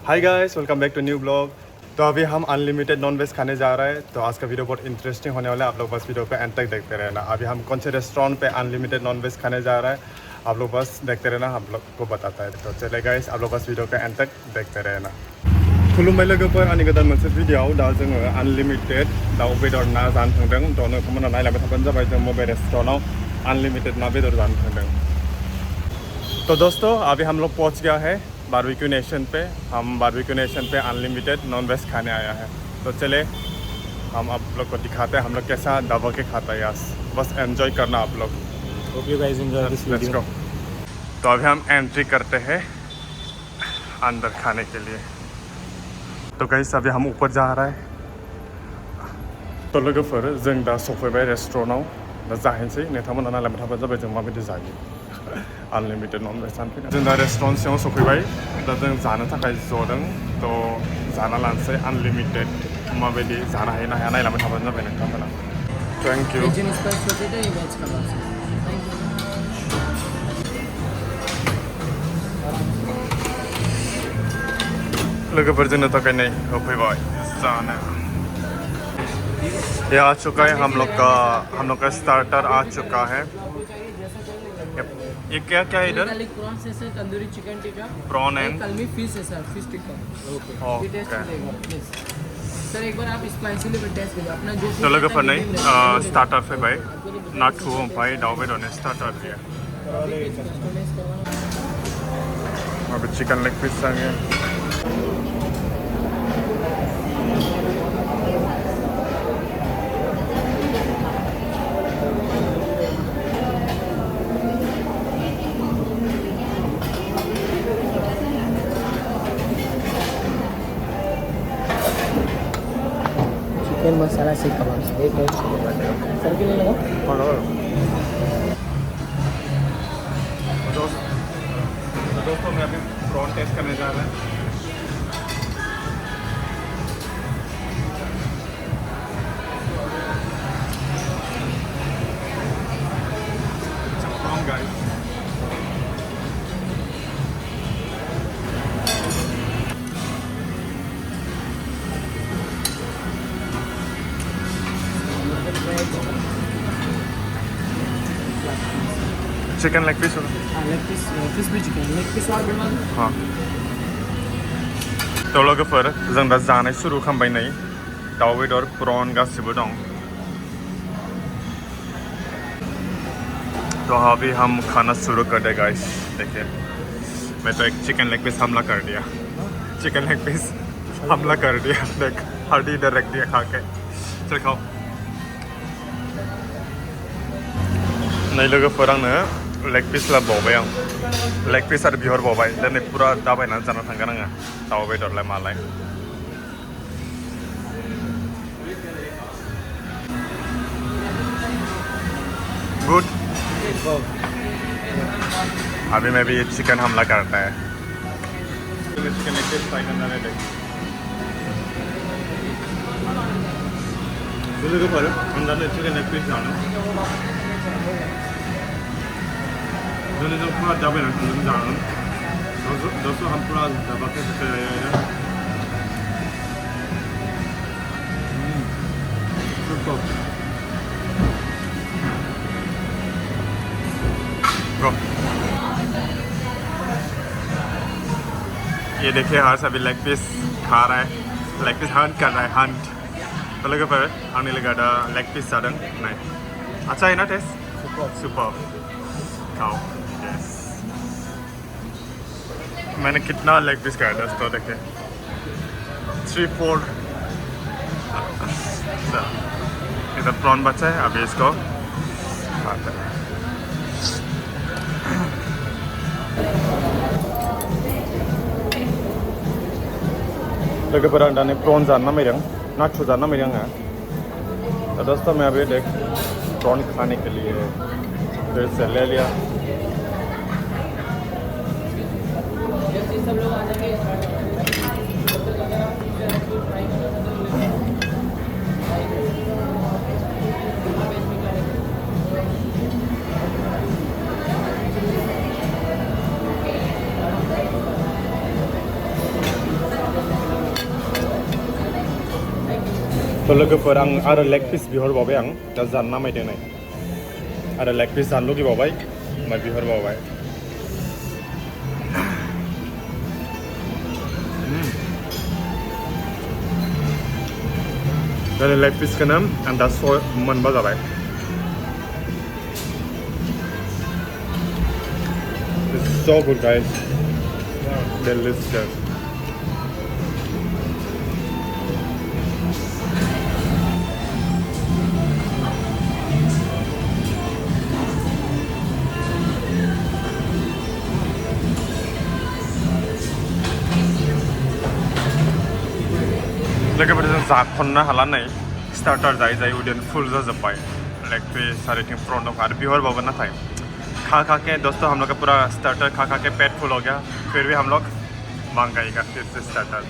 Hi guys, welcome back to new blog. तो अभी हम अनलिमिटेड नॉन वेज खाने जा रहे हैं। तो आज का वीडियो बहुत इंटरेस्टिंग होने वाला है। आप लोग बस वीडियो पे एंड तक देखते रहना। अभी हम कौन से रेस्टोरेंट पे अनलिमिटेड नॉन वेज खाने जा रहा है, आप लोग बस देखते रहना, हम लोग को बताता है। तो चले गाइस, आप लोग बस वीडियो पे एंड तक देखते रहना। खुलुमबाय लोगोफोर, आंनि गोदान मोनसे भिडियोआव दा जोङो अनलिमिटेड दाउ बेदर ना जानो थांदों। थ' नोंथांमोना नायलांबाय थाबानो जाबाय, जों बबे रेस्टुरेन्टआव अनलिमिटेड ना बेदर जानो थांदों। तो दोस्तों, अभी हम लोग पहुंच गया है बारबेक्यू नेशन पे। हम बारबेक्यू नेशन पे अनलिमिटेड नॉन वेज खाने आया है। तो चले हम आप लोग को दिखाते हैं हम लोग कैसा दबा के खाता है। यार बस एंजॉय करना आप लोग। Hope you guys enjoy this let's video. गो। तो अभी हम एंट्री करते हैं अंदर खाने के लिए। तो गाइस, अभी हम ऊपर जा रहा है। तो लोगोफोर, जों दा सफैबाय रेस्टुरेन्टआव। दा जाहैनोसै, नोंथांमोना नायलांबाय थाबानो जाबाय जों माबायदि जायो अनलिमिटेड नन वेज जानो फैदों। जों दा रेस्टुरेन्ट सिङाव सफैबाय। दा जों जानो थाखाय जदों। तो जाना लानोसै अनलिमिटेड माबायदि जानो हायो ना हाया नायलांबाय थाबानो जाबाय नोंथांमोना। Thank you. Veg spice potato या वेज कबाब थैंक यू। लोगोफोर, जोंनो थाखाय नै होफैबाय जानो। ये आ चुका है हम लोग का स्टार्टर आ चुका है। ये क्या क्या है इधर? गार्लिक प्रॉन्स है sir, tandoori chicken tikka, prawn and कलमी फिश है सर, फिश टिक्का। ये टेस्ट करेगा प्लीज सर, एक बार आप स्पाइसी लेवल टेस्ट करिए अपना जो। तो लोगोफोर नै स्टार्टर फैबाय नाथु ओमफ्राय दाउ बेदरनि स्टार्टर गैया। अभी चिकन लेग पीस जाएंगे। चिकन मसाला सीख कबाब सर, एक टेस्ट सर के लिए लगा। दोस्तों, मैं अभी प्रॉन टेस्ट करने जा रहा है। Prawn guys, chicken leg piece होगा। लेग पीस, फिश भी चिकन लेग पीस और बनवा दो। हाँ। तो लोगोफोर, जों दा जानाय शुरू खालामबाय नै। दाउ बेदर प्रॉन गासिबो दं। तो अभी हम खाना शुरू कर दे गाइस। देखिए, मैं तो एक चिकन लेग पीस हमला कर दिया। चिकन लेग पीस हमला कर दिया। देख, हड्डी इधर रख दिया खा के। चल खाओ। नहीं लोगोफोर, आंनो लेग पीस लाबोबाय आं। लेग पीस आरो बिहरबावबाय। दिनै पुरा दाबायनानै जाना थांगोन आङो दाउ बेदरलाय मालाय। गुड। अभी मैं भी ये चिकन हमला करता है। चिकन लेग पीस फ्राई करना है। लोगोफोर, हम दा चिकन लेग पीस जानो। जों पूरा दाबायनानै थांदों जानो। दोस्तों, हम पूरा दबा के खाया है। सुपर। गो। ये देखिए, हर सभी लेग पीस खा रहा है। लेग पीस हंट कर रहा है, हंट। तो लोगोफोर, आंनि लोगोआ दा लेग पीस जादों। नाय, अच्छा है ना टेस्ट? सुपर। खाओ। यस। मैंने कितना लेग पीस खाया दोस्तों, देखिए 3-4। इधर प्रॉन बचा है, अभी इसको खाते हैं। लोगोफोर, आं दानि प्रॉन जानो नामायदों, नाथु जानो नामायदों आङो। तो दोस्तों, मैं अभी देख प्रॉन खाने के लिए फिर से ले लिया। सब लोग आ जाएंगे। तो लोगोफोर आं आरो लेग पिस बिहरबावबाय आं दा जानो नामायदों नै आरो लेग पिस जानो लुगैबावबाय ओमफ्राय बिहरबावबाय दा लेग पिसखौनो आं दा मोनबा जाबाय It's so good guys delicious लोगोफोरजों जाख'नो हाला नै स्टार्टार जायै जायै उदैयानो फुल जाजोब्बाय लेग पिस आरो इथिं प्रन दं आरो बिहरबावो नाथाय खा खा के दोस्तों हम लोग का पूरा स्टार्टर खा खा के पेट फुल हो गया फिर भी हम लोग मांगाएगा फिर से स्टार्टर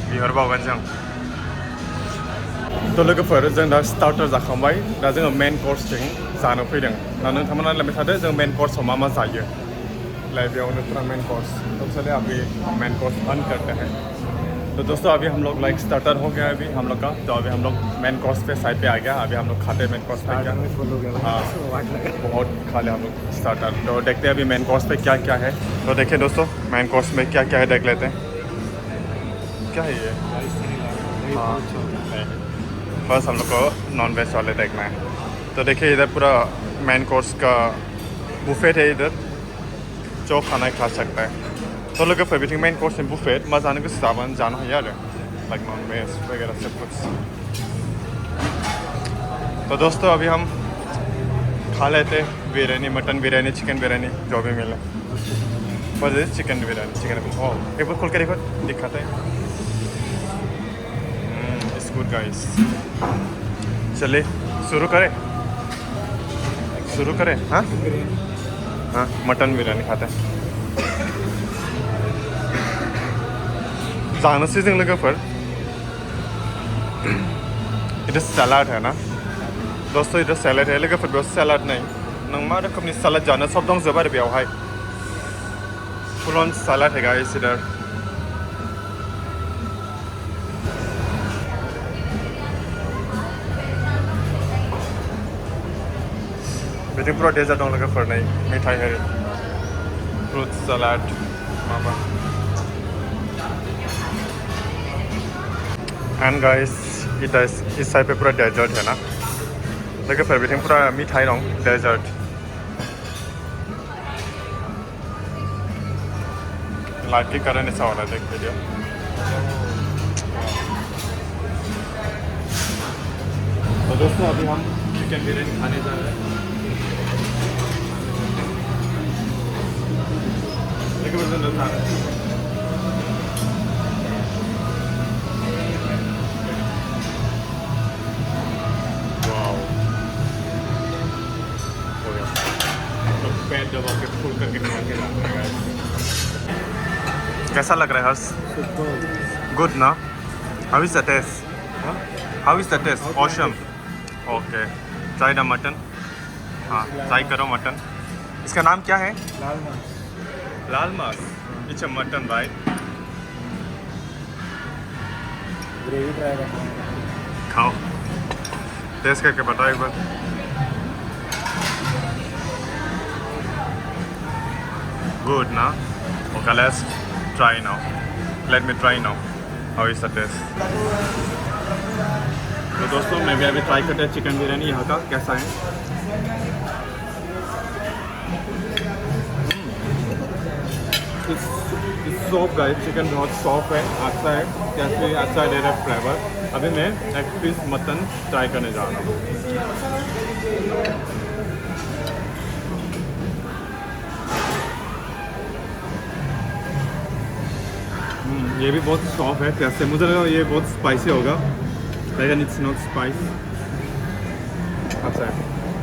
बिहरबावगोन जों तो लोगोफोर जों दा स्टार्टार जाखांबाय दा जोङो मेन कर्सथिं जानो फैदों दा नोंथांमोना नायलांबाय थादो जों मेन कर्सआव मा मा जायो लाइक बेयावनो पूरा मेन कोर्स तो चलिए अभी मेन कोर्स बंद करते हैं तो दोस्तों अभी हम लोग लाइक स्टार्टर हो गया अभी हम लोग का तो अभी हम लोग मेन कोर्स पे साइड पे आ गया अभी हम लोग खाते हैं मेन कोर्स पे क्या हाँ बहुत खा लिया हम लोग स्टार्टर तो देखते हैं अभी मेन कोर्स पे क्या क्या है तो देखिए दोस्तों मेन कोर्स में क्या क्या है देख लेते हैं क्या है ये हाँ फर्स्ट हम लोग को नॉन वेज वाले देखना है तो देखिए इधर पूरा मेन कोर्स का बुफेट है इधर जो खाना खा सकता है तो लोग फिर मेन कोर्स में बुफेट मजा आने को सामान जाना है यार लाइक नॉन वेज वगैरह सब कुछ तो दोस्तों अभी हम खा लेते बिरयानी मटन बिरयानी चिकन बिरयानी जो भी मिले बस चिकन बिरयानी चिकन ओह एक बार खोल कर दिखाते हैं इट्स गुड गाइस चलिए शुरू करें हाँ हाँ मटन बिरयानी खाते हैं जानोसै जों लोगोफोर इधर सलाद है ना दोस्तों इधर सलाद है लोगोफोर बेयाव सलाद नहीं नों मा रोखोमनि सलाद जानो सब दंजोबो आरो बेयावहाय फुल अन सलाद है गाइस इधर बिदिनो पूरा डेजार्ट दं लोगोफोर नै मेथाइ है फ्रुट सलाद माबा एंड गाइस इस साइड पे पूरा डेजर्ट है ना लोगोफोर बिथिं पूरा मिठाई दं डेजर्ट लाइट के कारण ऐसा हो रहा है देख वीडियो तो दोस्तों अभी हम चिकन बिरयानी खाने जा रहे हैं दबा के फुल करके खा के जाते हैं गाइस कैसा लग रहा है हर्ष गुड ना how is the taste how is the taste awesome okay try the mutton हाँ ट्राई करो मटन इसका नाम क्या है laal maas it's a mutton right gravy try करना खाओ टेस्ट करके बताओ एक बार Good, na? Okay, let's try now. Let me try now. How is the taste? तो दोस्तों मैं भी अभी ट्राई करते हैं चिकन बिरयानी यहाँ का कैसा है इस सॉफ्ट गाइस चिकन बहुत सॉफ्ट है अच्छा है कैसे अच्छा दे रहा है फ्लेवर अभी मैं एक पीस मटन ट्राई करने जा रहा हूँ ये भी बहुत सॉफ्ट है कैसे मुझे लगा ये बहुत स्पाइसी होगा लेकिन इट्स नॉट स्पाइस अच्छा है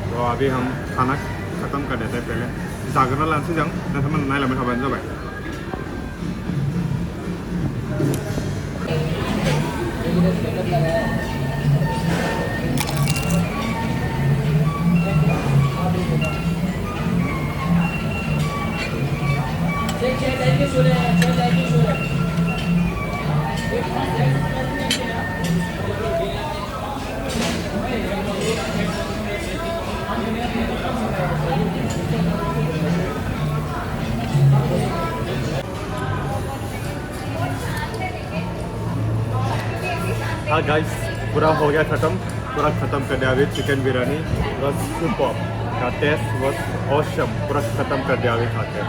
तो अभी हम खाना ख़त्म कर देते हैं पहले जागरना लानोसै जों नोंथांमोना नायलांबाय थाबानो जाबाय हाँ गाइस, पूरा हो गया ख़त्म, पूरा ख़त्म कर दिया अभी चिकन बिरयानी, पूरा सुपर का टेस्ट वाज ऑसम, पूरा ख़त्म कर दिया अभी खा के।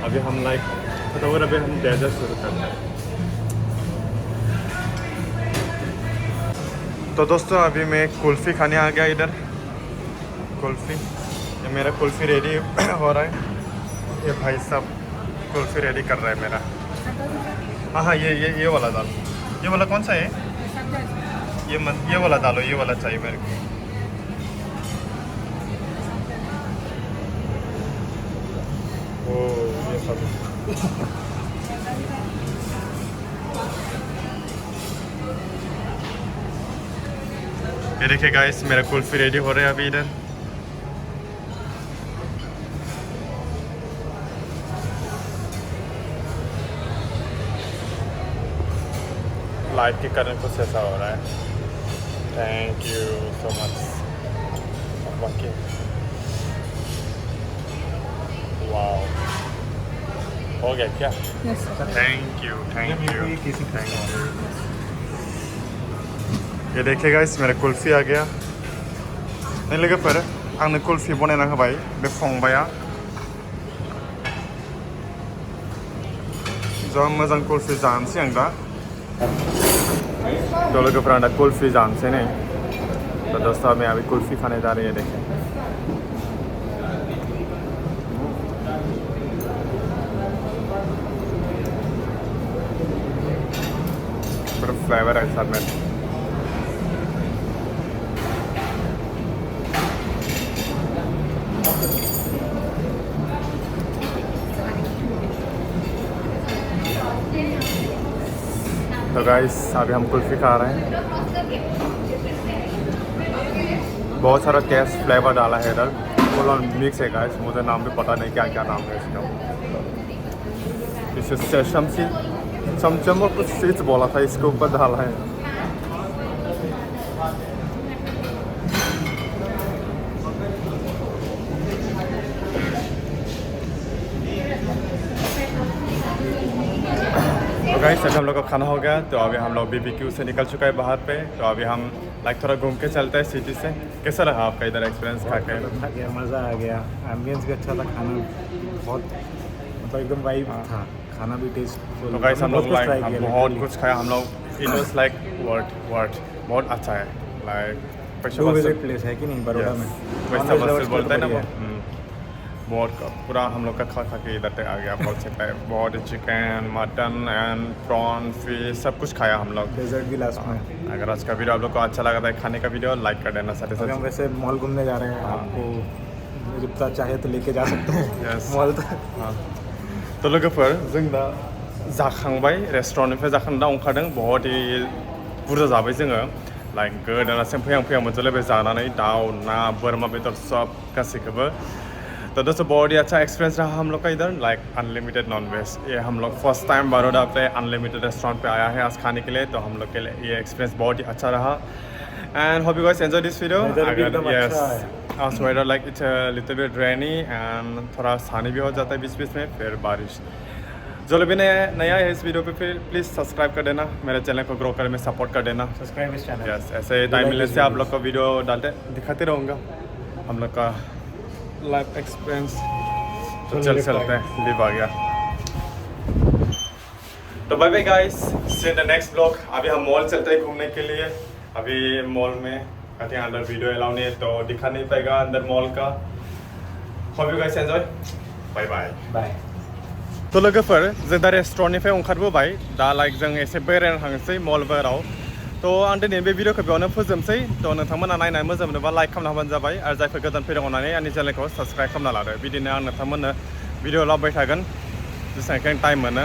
अभी हम खत्म हो, अभी हम डेजर्ट शुरू करते हैं। तो दोस्तों अभी मैं कुल्फ़ी खाने आ गया इधर। कुल्फ़ी, ये मेरा कुल्फ़ी रेडी हो रहा है। ये भाई साहब कुल्फ़ी रेडी कर रहा है मेरा। हाँ, ये वाला दाल, ये वाला कौन सा है? ये वाला डालो, ये वाला चाहिए मेरे को। ओ ये सब ये देखिए गाइस, मेरा कुल्फ़ी रेडी हो रहा है अभी इधर। लाइट के कारण कुछ ऐसा हो रहा है। Thank you so much. बाकी वाओ, हो गया क्या? Yes, sir. Thank you thank you. ये देखिएगा इस मेरा कुल्फ़ी आ गया। नहीं लोगोफोर, आंनो कुल्फ़ी बनायना होबाय बे फंबाया। जा मोजां कुल्फ़ी जानोसै आं दा। तो लोगोफोरा दा कुल्फ़ी जानोसै नै। तो दोस्तों मैं अभी कुल्फ़ी खाने जा रही है, देखें। पूरा फ्लेवर है साथ में। तो गाइस अभी हम कुल्फ़ी खा रहे हैं। बहुत सारा टेस्ट फ्लेवर डाला है इधर, फुल ऑन मिक्स है गाइस। मुझे नाम भी पता नहीं क्या क्या नाम है इसका। इसे सेसम सीड, चमचम और कुछ सीड्स बोला था, इसके ऊपर डाला है। गाइस अभी हम लोग का खाना हो गया, तो अभी हम लोग BBQ से निकल चुका है बाहर पे। तो अभी हम थोड़ा घूम के चलते हैं सिटी से। कैसा रहा आपका इधर एक्सपीरियंस खा के? मज़ा आ गया, एम्बियंस भी अच्छा था, खाना बहुत मतलब एकदम वाइब था, खाना भी टेस्टफुल। तो गाइस हम लोग बहुत बहुत कुछ खाया हम लोग। इट वाज लाइक वर्थ बहुत अच्छा है। प्लेस है कि नहीं बड़ौदा में, वैसा बस बोलते हैं ना वो। बहुत पूरा हम लोग का खा के इधर तक आ गया बोल सकता है। बहुत chicken, mutton and prawn, fish सब कुछ खाया हम लोग। डेजर्ट भी लास्ट में। अगर आज का वीडियो आप लोग को अच्छा लगा था खाने का वीडियो, लाइक कर देना। साथ ही हम वैसे मॉल घूमने जा रहे हैं, आपको जितना चाहे तो लेके जा सकते हैं मॉल तक। हाँ तो लोगोफोर जों दा जाखांबाय, रेस्टुरेन्टनिफ्राय जाखांना ओंखारदों। बहुत ही बुरजा जाबाय जोङो। गोदोनासिम फैहां मोनजोबलायबाय जानानै, दाउ ना बोरमा बेदर सब गासैखौबो। तो दोस्तों बहुत ही अच्छा एक्सपीरियंस रहा हम लोग का इधर। Unlimited non veg. ये हम लोग फर्स्ट टाइम बड़ौदा पे अनलिमिटेड रेस्टोरेंट पे आया है आज खाने के लिए। तो हम लोग के लिए ये एक्सपीरियंस बहुत ही अच्छा रहा। And hope you guys enjoy this video. आज weather it's little bit rainy and थोड़ा सानी भी हो जाता है बीच बीच में, फिर बारिश। जो लोग भी नया है इस वीडियो पे, फिर प्लीज़ सब्सक्राइब कर देना, मेरे चैनल को ग्रो करने में सपोर्ट कर देना। सब्सक्राइब इस चैनल। यस, ऐसे टाइम मिलने से आप लोग को वीडियो दिखाते रहूँगा हम लोग का लाइफ एक्सपीरियंस। तो चलते हैं, लिव आ गया। तो bye bye guys, see in the next blog. अभी हम मॉल चलते हैं घूमने के लिए। अभी मॉल में कहते हैं अंदर वीडियो अलाउ नहीं है तो दिखा नहीं पाएगा अंदर मॉल का। Hope you guys enjoy. Bye bye bye. तो लोगोफोर जों दा रेस्टुरेन्टनिफ्राय ओंखारबोबाय, दा जों एसे बेरायनो थांसै मलफोराव। तो आं दिनै बे भिडिअखौ बेयावनो फोजोबसै। तो नोंथांमोना नायनानै मोजां मोनोबा लाइक खालामना होबानो जाबाय, आरो जायफोर गोदान फैदों अननानै आंनि चेनेलखौ साबस्क्राइब खालामना लादो। बिदिनो आं नोंथांमोननो भिडिअ लाबोबाय थागोन जेसेबांखिनि टाइम मोनो।